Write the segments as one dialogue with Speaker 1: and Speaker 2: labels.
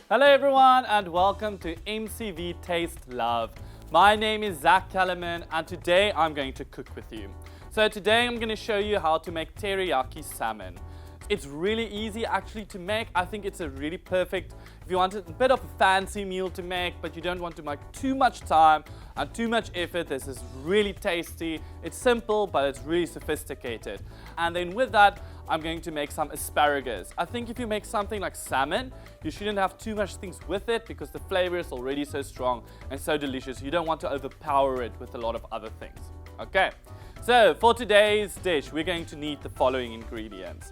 Speaker 1: Hello everyone and welcome to MCV Taste Love. My name is Zach Kellerman and today I'm going to cook with you. So today I'm going to show you how to make teriyaki salmon. It's really easy actually to make. I think it's a really perfect, if you want a bit of a fancy meal to make, but you don't want to make too much time and too much effort. This is really tasty. It's simple, but it's really sophisticated. And then with that, I'm going to make some asparagus. I think if you make something like salmon, you shouldn't have too much things with it because the flavor is already so strong and so delicious. You don't want to overpower it with a lot of other things. Okay, so for today's dish, we're going to need the following ingredients.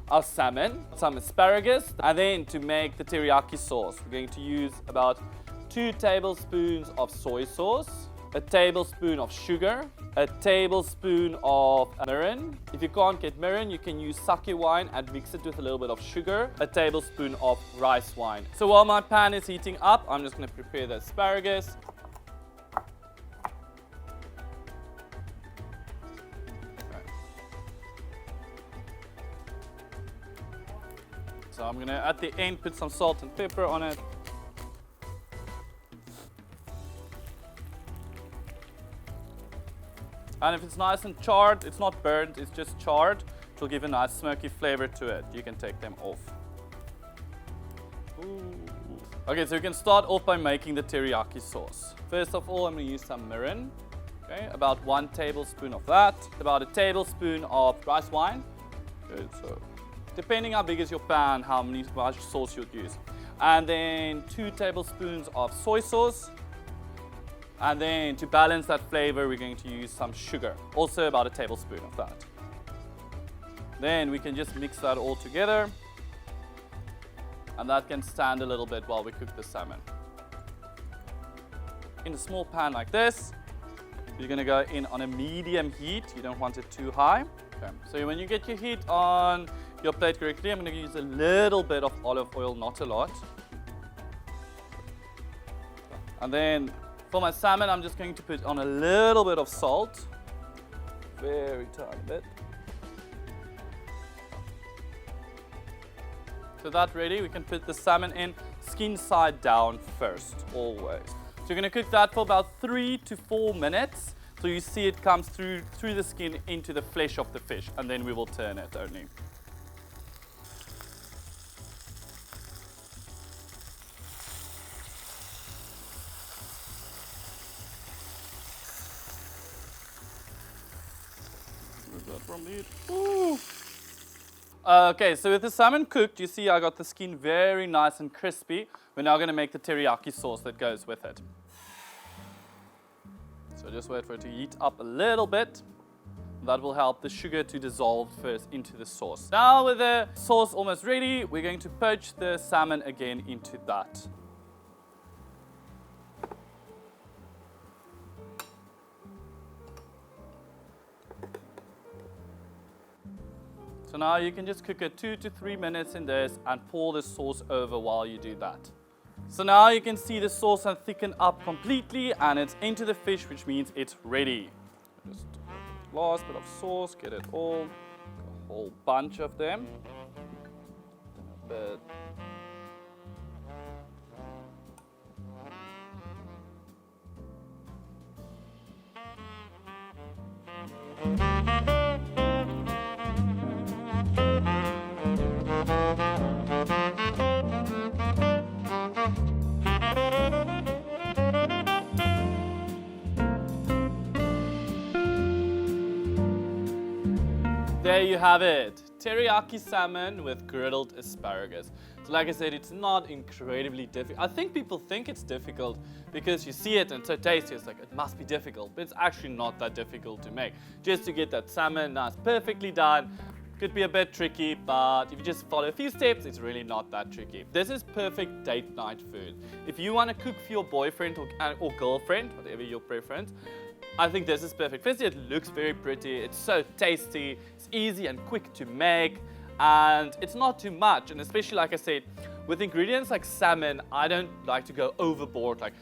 Speaker 1: Our salmon, some asparagus, and then to make the teriyaki sauce, we're going to use about 2 tablespoons of soy sauce, a tablespoon of sugar, a tablespoon of mirin. If you can't get mirin, you can use sake wine and mix it with a little bit of sugar, a tablespoon of rice wine. So while my pan is heating up, I'm just going to prepare the asparagus. So I'm going to, at the end, put some salt and pepper on it. And if it's nice and charred, it's not burnt, it's just charred, it will give a nice smoky flavor to it. You can take them off. Ooh. Okay, so you can start off by making the teriyaki sauce. First of all, I'm going to use some mirin. Okay, about 1 tablespoon of that. About a tablespoon of rice wine. Good, so depending how big is your pan, how much sauce you'd use. And then 2 tablespoons of soy sauce. And then to balance that flavor, we're going to use some sugar. Also about a tablespoon of that. Then we can just mix that all together. And that can stand a little bit while we cook the salmon. In a small pan like this, you're going to go in on a medium heat. You don't want it too high. Okay. So when you get your heat on your plate correctly, I'm going to use a little bit of olive oil, not a lot. And then for my salmon, I'm just going to put on a little bit of salt. Very tiny bit. So that's ready. We can put the salmon in skin side down first, always. So you're going to cook that for about 3 to 4 minutes. So you see it comes through the skin into the flesh of the fish, and then we will turn it only. Ooh. Okay, so with the salmon cooked, you see I got the skin very nice and crispy. We're now going to make the teriyaki sauce that goes with it. So just wait for it to heat up a little bit. That will help the sugar to dissolve first into the sauce. Now with the sauce almost ready, we're going to poach the salmon again into that. So now you can just cook it 2 to 3 minutes in this and pour the sauce over while you do that. So now you can see the sauce has thickened up completely and it's into the fish, which means it's ready. Just last bit of sauce, get it all, a whole bunch of them. Then a bit. There you have it, teriyaki salmon with grilled asparagus. So like I said, it's not incredibly difficult. I think people think it's difficult because you see it and it's so tasty, it's like it must be difficult, but it's actually not that difficult to make. Just to get that salmon nice, perfectly done. Could be a bit tricky, but if you just follow a few steps, it's really not that tricky. This is perfect date night food. If you want to cook for your boyfriend or girlfriend, whatever your preference, I think this is perfect. Firstly, it looks very pretty, it's so tasty, it's easy and quick to make, and it's not too much. And especially, like I said, with ingredients like salmon, I don't like to go overboard, like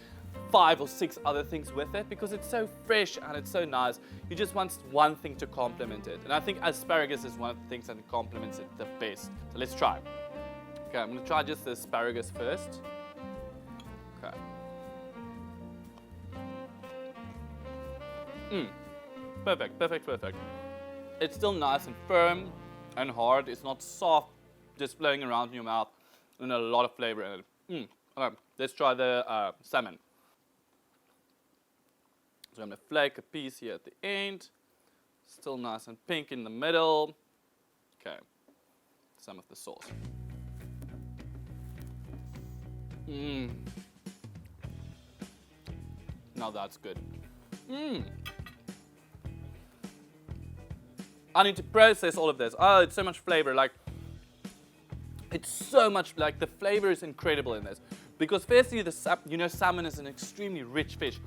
Speaker 1: 5 or 6 other things with it because it's so fresh and it's so nice. You just want one thing to complement it. And I think asparagus is one of the things that complements it the best. So let's try. Okay, I'm gonna try just the asparagus first. Okay. Perfect, perfect, perfect. It's still nice and firm and hard. It's not soft, just flowing around in your mouth, and a lot of flavor in it. Okay, let's try the salmon. So I'm gonna flake a piece here at the end. Still nice and pink in the middle. Okay, some of the sauce. Now that's good. I need to process all of this. Oh, it's so much flavor. Like, it's so much, like, the flavor is incredible in this. Because firstly, salmon is an extremely rich fish.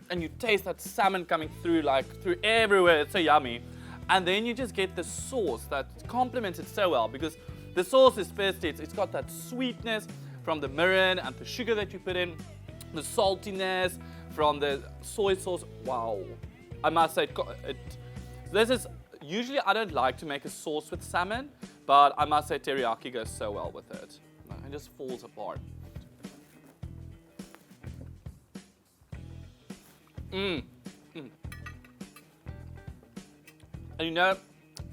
Speaker 1: And you taste that salmon coming through, like, through everywhere. It's so yummy. And then you just get the sauce that complements it so well. Because the sauce is firstly, it's got that sweetness from the mirin and the sugar that you put in. The saltiness from the soy sauce. Wow. I must say, this is... Usually I don't like to make a sauce with salmon, but I must say teriyaki goes so well with it. It just falls apart. And you know,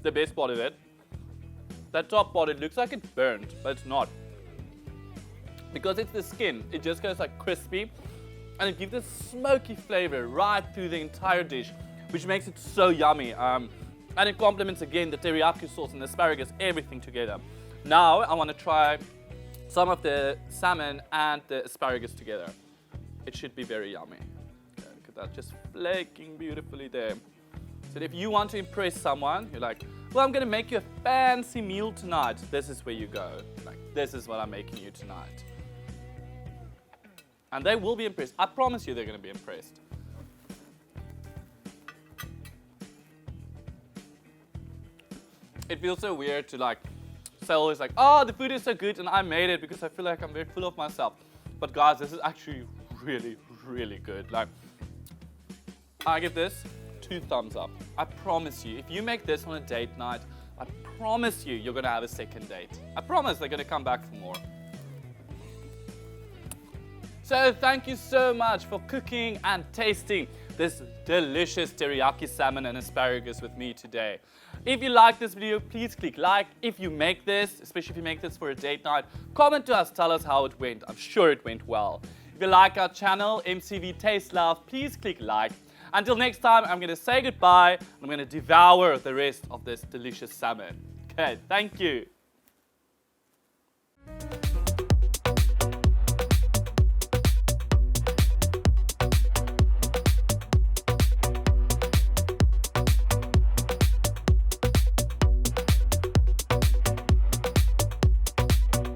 Speaker 1: the best part of it, that top part, it looks like it's burnt, but it's not. Because it's the skin, it just goes like crispy, and it gives this smoky flavor right through the entire dish, which makes it so yummy. And it complements again the teriyaki sauce and the asparagus, everything together. Now I want to try some of the salmon and the asparagus together. It should be very yummy. Okay, look at that, just flaking beautifully there. So if you want to impress someone, you're like, well, I'm going to make you a fancy meal tonight. This is where you go. Like, this is what I'm making you tonight. And they will be impressed. I promise you they're going to be impressed. It feels so weird to like say always like, oh, the food is so good and I made it because I feel like I'm very full of myself. But guys, this is actually really, really good. Like, I give this 2 thumbs up. I promise you, if you make this on a date night, I promise you're gonna have a second date. I promise they're gonna come back for more. So thank you so much for cooking and tasting this delicious teriyaki salmon and asparagus with me today. If you like this video, please click like. If you make this, especially if you make this for a date night, comment to us, tell us how it went. I'm sure it went well. If you like our channel, MCV Taste Love, please click like. Until next time, I'm going to say goodbye. I'm going to devour the rest of this delicious salmon. Okay, thank you.